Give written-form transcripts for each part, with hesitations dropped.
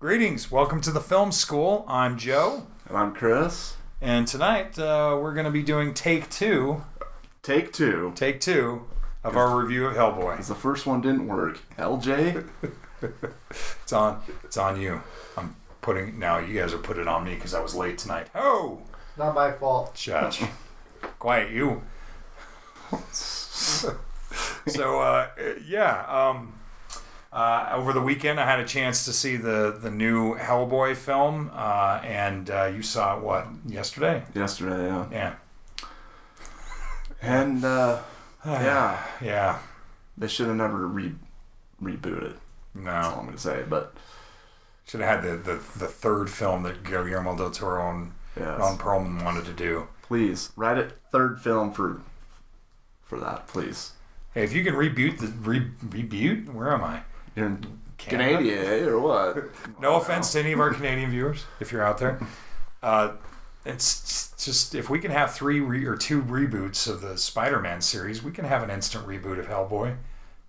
Greetings. Welcome to the Film School. I'm Joe. And I'm Chris. And tonight we're going to be doing take two of our review of Hellboy. Because the first one didn't work. LJ? It's on you. Now you guys are putting it on me because I was late tonight. Oh! Not my fault. Shush. Quiet you. Over the weekend I had a chance to see the new Hellboy film, and you saw it, what, yesterday? Yesterday, yeah. Yeah. And, yeah. Yeah. They should have never rebooted. No. That's all I'm going to say, but... Should have had the third film that Guillermo del Toro and Ron Perlman wanted to do. Please, write a third film for that, please. Hey, if you can reboot? Where am I? You're in Canada, or what? No offense to any of our Canadian viewers, if you're out there. It's just, if we can have two reboots of the Spider-Man series, we can have an instant reboot of Hellboy.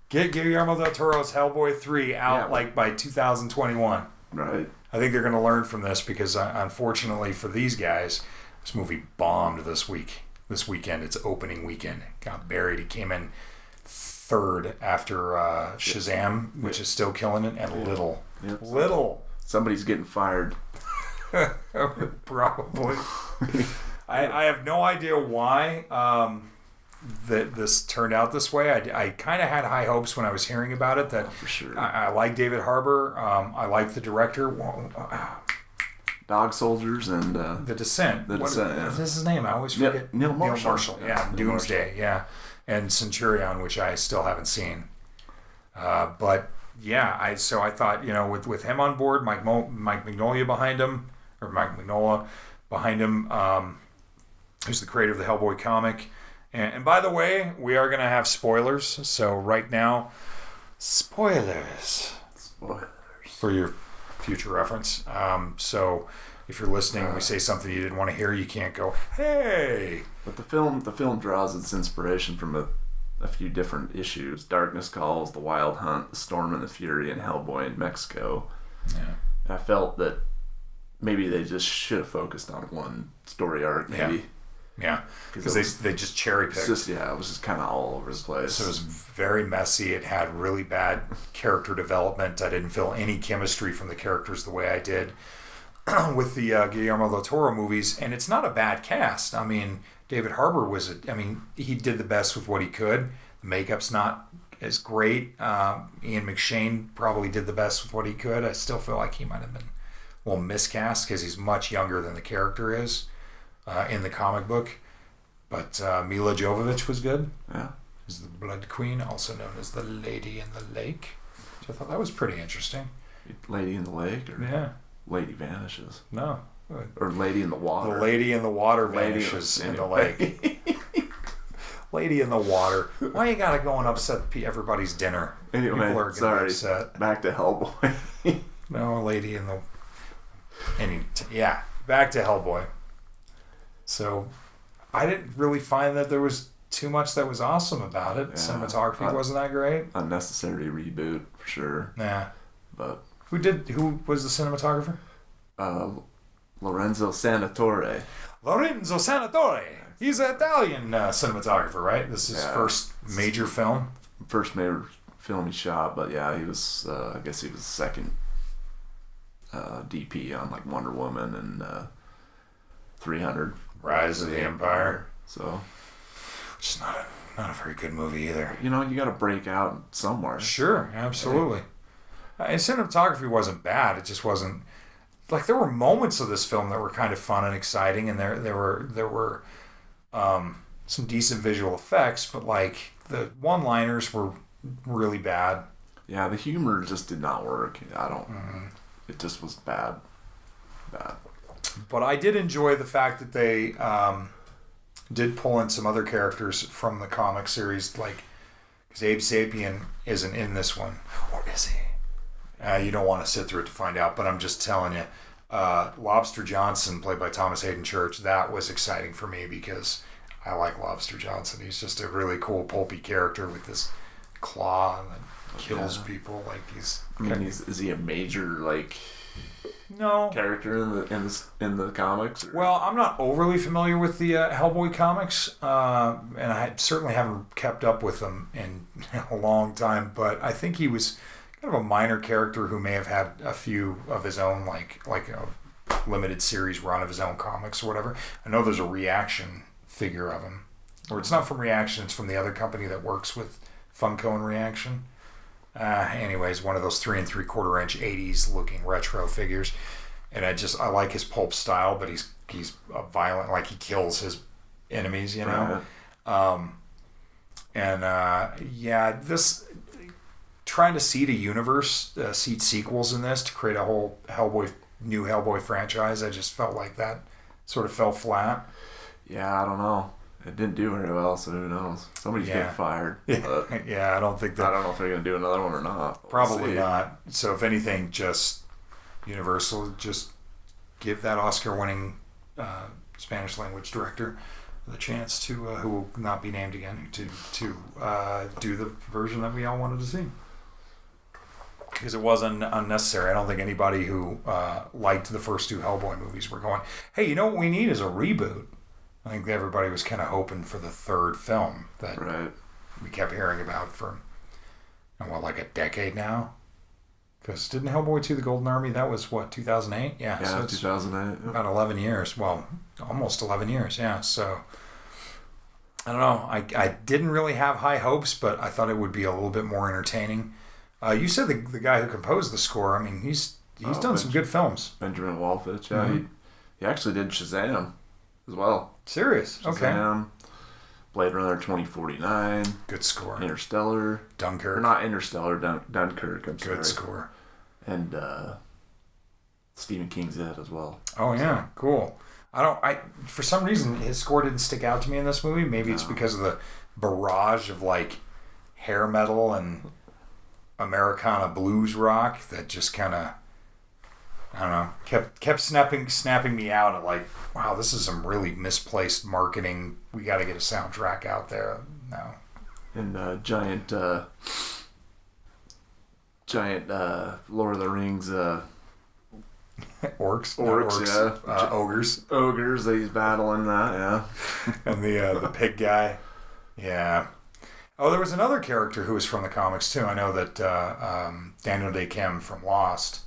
Get Guillermo del Toro's Hellboy 3 out by 2021. Right. I think they're going to learn from this because, unfortunately for these guys, this movie bombed this weekend. Its opening weekend. Got buried. He came in third after Shazam, which is still killing it, and Little. Yep. Little. Somebody's getting fired. Probably. I have no idea why that this turned out this way. I kind of had high hopes when I was hearing about it. That for sure. I like David Harbour. I like the director. Dog Soldiers and The Descent. What is his name? I always forget. Neil Marshall. Yeah, Doomsday. Yeah, and Centurion, which I still haven't seen. But yeah, I thought, with him on board, Mike Mignola behind him, who's the creator of the Hellboy comic. And by the way, we are going to have spoilers. So right now, spoilers for your future reference. So if you're listening and we say something you didn't want to hear, you can't go, hey. But the film draws its inspiration from a few different issues: Darkness Calls, The Wild Hunt, The Storm and the Fury, and Hellboy in Mexico. Yeah. And I felt that maybe they just should have focused on one story arc, maybe. Yeah, because they just cherry picked. It was just kind of all over the place. So it was very messy. It had really bad character development. I didn't feel any chemistry from the characters the way I did with the Guillermo del Toro movies. And it's not a bad cast. I mean, David Harbour he did the best with what he could. The makeup's not as great. Ian McShane probably did the best with what he could. I still feel like he might have been a little miscast because he's much younger than the character is. In the comic book, but Mila Jovovich was good. Yeah, is the Blood Queen, also known as the Lady in the Lake. So I thought that was pretty interesting. Lady in the Lake, or Lady Vanishes. No, or Lady in the Water. The Lady in the Water vanishes in the lake. Lady in the Water. Why you gotta go and upset everybody's dinner? Anyway, people are gonna be upset. Back to Hellboy. No, Lady in the. Back to Hellboy. So, I didn't really find that there was too much that was awesome about it. Yeah, cinematography wasn't that great. Unnecessary reboot, for sure. Yeah. But who was the cinematographer? Lorenzo Sanatore. Lorenzo Sanatore. He's an Italian cinematographer, right? This is his first major film. First major film he shot, but yeah, he was. I guess he was second DP on like Wonder Woman and 300. Rise of the Empire. So, which is not a very good movie either. You got to break out somewhere. Sure, absolutely. And cinematography wasn't bad. It just wasn't like there were moments of this film that were kind of fun and exciting, and there were some decent visual effects, but like the one-liners were really bad. Yeah, the humor just did not work. It just was bad. But I did enjoy the fact that they did pull in some other characters from the comic series, like because Abe Sapien isn't in this one. Or is he? You don't want to sit through it to find out, but I'm just telling you. Lobster Johnson, played by Thomas Hayden Church, that was exciting for me because I like Lobster Johnson. He's just a really cool, pulpy character with this claw and kills people like he's. I mean, is he a major like no character in the comics? Or? Well, I'm not overly familiar with the Hellboy comics, and I certainly haven't kept up with them in a long time. But I think he was kind of a minor character who may have had a few of his own, like a limited series run of his own comics or whatever. I know there's a Reaction figure of him, or it's not from Reaction; it's from the other company that works with Funko and Reaction. Anyways, one of those 3 3/4 inch 80s looking retro figures, and I like his pulp style, but he's a violent, like he kills his enemies, you know. This trying to seed a universe, seed sequels in this to create a whole new Hellboy franchise. I just felt like that sort of fell flat. Yeah, I don't know. It didn't do very well, so who knows? Somebody's getting fired. Yeah, I don't think that. I don't know if they're going to do another one or not. Probably not. So if anything, just Universal, just give that Oscar-winning Spanish language director the chance to, who will not be named again, to do the version that we all wanted to see. Because it wasn't unnecessary. I don't think anybody who liked the first 2 Hellboy movies were going, hey, you know what we need is a reboot. I think everybody was kind of hoping for the 3rd film that we kept hearing about for, like a decade now? Because didn't Hellboy 2 The Golden Army, that was what, 2008? Yeah, so it's 2008. About 11 years. Well, almost 11 years, yeah. So, I don't know. I didn't really have high hopes, but I thought it would be a little bit more entertaining. You said the guy who composed the score, I mean, he's done some good films. Benjamin Wallfisch, yeah. He actually did Shazam as well. Serious? Shazam, Okay. Blade Runner 2049. Good score. Interstellar. Dunkirk. Or not Interstellar, Dunkirk. I'm sorry. Good score. And Stephen King's It as well. Oh yeah, cool. For some reason his score didn't stick out to me in this movie. Maybe it's because of the barrage of like hair metal and Americana blues rock that just kind of, I don't know, kept snapping me out at like, wow, this is some really misplaced marketing. We got to get a soundtrack out there now. And giant Lord of the Rings orcs, yeah, ogres that he's battling that, yeah. And the pig guy, yeah. Oh, there was another character who was from the comics too. I know that Daniel Day Kim from Lost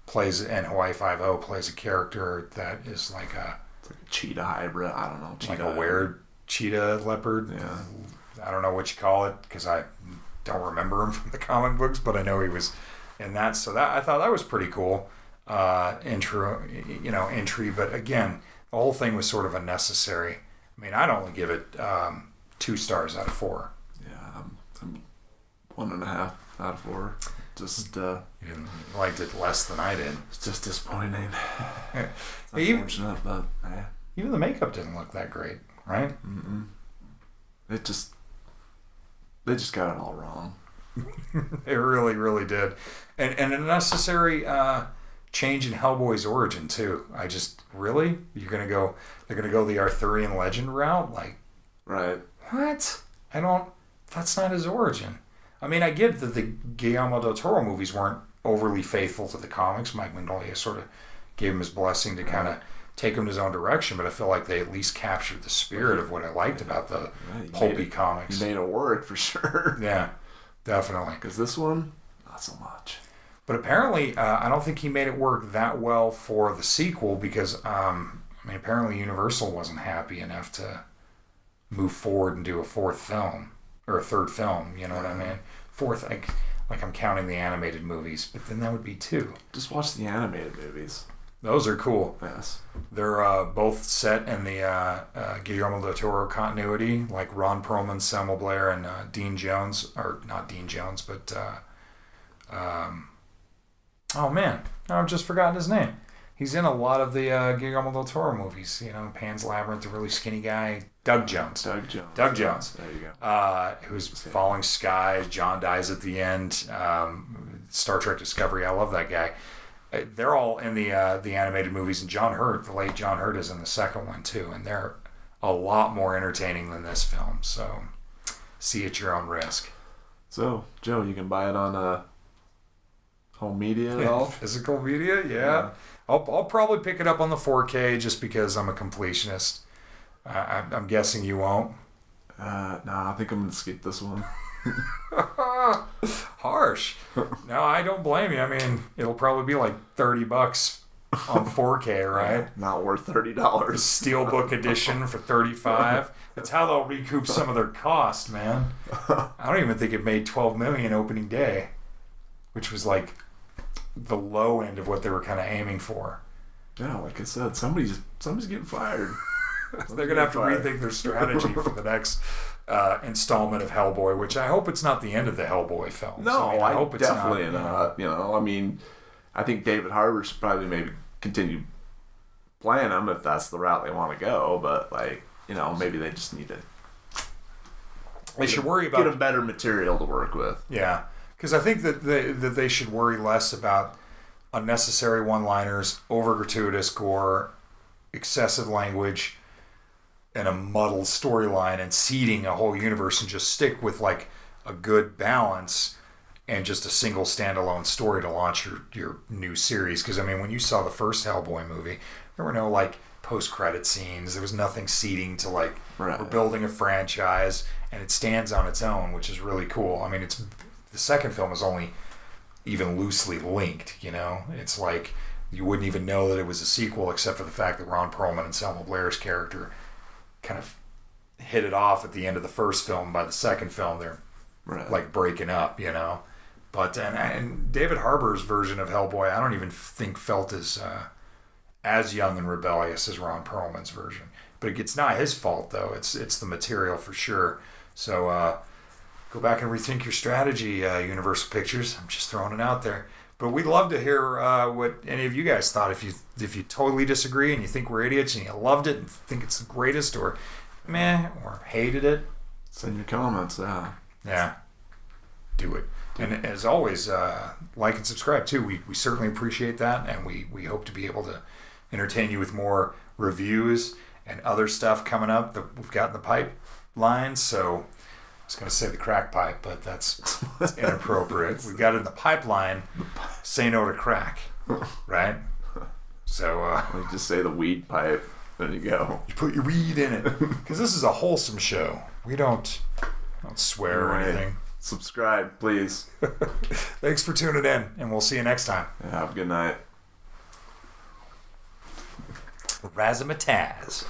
plays in Hawaii Five-0 plays a character that is like a cheetah hybrid. I don't know, like a weird cheetah leopard. Yeah, I don't know what you call it because I don't remember him from the comic books, but I know he was in that. So that I thought that was pretty cool. Entry, but again, the whole thing was sort of unnecessary. I mean, I'd only give it 2 stars out of 4. Yeah, I'm 1.5 out of 4. Just you liked it less than I did. It's just disappointing. It's unfortunate, but yeah. Even the makeup didn't look that great, right? Mm-mm. They just got it all wrong. They really, really did, and an unnecessary change in Hellboy's origin too. I just they're gonna go the Arthurian legend route, like, right? What? That's not his origin. I mean, I get that the Guillermo del Toro movies weren't overly faithful to the comics. Mike Mignola sort of gave him his blessing to kind of take him in his own direction, but I feel like they at least captured the spirit of what I liked about the pulpy comics. You made it work for sure. Yeah, definitely. Because this one, not so much. But apparently, I don't think he made it work that well for the sequel because, apparently Universal wasn't happy enough to move forward and do a 4th film. Or a 3rd film, you know what I mean? 4th, like I'm counting the animated movies, but then that would be 2. Just watch the animated movies. Those are cool. Yes. They're both set in the Guillermo del Toro continuity, like Ron Perlman, Selma Blair, and Dean Jones, or not Dean Jones, but oh man, I've just forgotten his name. He's in a lot of the Guillermo del Toro movies. You know, Pan's Labyrinth, the really skinny guy. Doug Jones. Doug Jones. There you go. Who's Falling Skies. John dies at the end. Star Trek Discovery. I love that guy. They're all in the animated movies. And John Hurt, the late John Hurt, is in the second one too. And they're a lot more entertaining than this film. So see at your own risk. So, Joe, you can buy it on home media at all? Physical media, yeah. I'll probably pick it up on the 4K just because I'm a completionist. I'm guessing you won't. Nah, I think I'm gonna skip this one. Harsh. No, I don't blame you. I mean, it'll probably be like $30 on 4K, right? Not worth $30. Steelbook edition for $35. That's how they'll recoup some of their cost, man. I don't even think it made $12 million opening day, which was like the low end of what they were kind of aiming for. Yeah, like I said, somebody's getting fired. They're gonna have to rethink their strategy for the next installment of Hellboy, which I hope it's not the end of the Hellboy films. No, I hope it's definitely not. You know, I mean, I think David Harbour should probably maybe continue playing them if that's the route they want to go. But like, you know, maybe they just need to. They should worry about get a better material to work with. Yeah, because I think that they should worry less about unnecessary one-liners, over gratuitous gore, excessive language, and a muddled storyline, and seeding a whole universe, and just stick with like a good balance and just a single standalone story to launch your new series. Because I mean, when you saw the first Hellboy movie, there were no like post-credit scenes. There was nothing seeding to like we're building a franchise, and it stands on its own, which is really cool. I mean, it's the second film is only even loosely linked. You know, it's like you wouldn't even know that it was a sequel except for the fact that Ron Perlman and Selma Blair's character kind of hit it off at the end of the first film. By the second film, they're like breaking up, you know. But and David Harbour's version of Hellboy, I don't even think felt as young and rebellious as Ron Perlman's version. But it's not his fault though. It's the material for sure. So go back and rethink your strategy, Universal Pictures. I'm just throwing it out there. But we'd love to hear what any of you guys thought. If you totally disagree and you think we're idiots and you loved it and think it's the greatest, or meh, or hated it, send your comments. Yeah, do it. And as always, like and subscribe too. We certainly appreciate that, and we hope to be able to entertain you with more reviews and other stuff coming up that we've got in the pipeline. So I was going to say the crack pipe, but that's inappropriate. We've got it in the pipeline. Say no to crack, right? So we just say the weed pipe. There you go. You put your weed in it, because this is a wholesome show. We don't swear or anything. Subscribe, please. Thanks for tuning in, and we'll see you next time. Have a good night. Razzmatazz.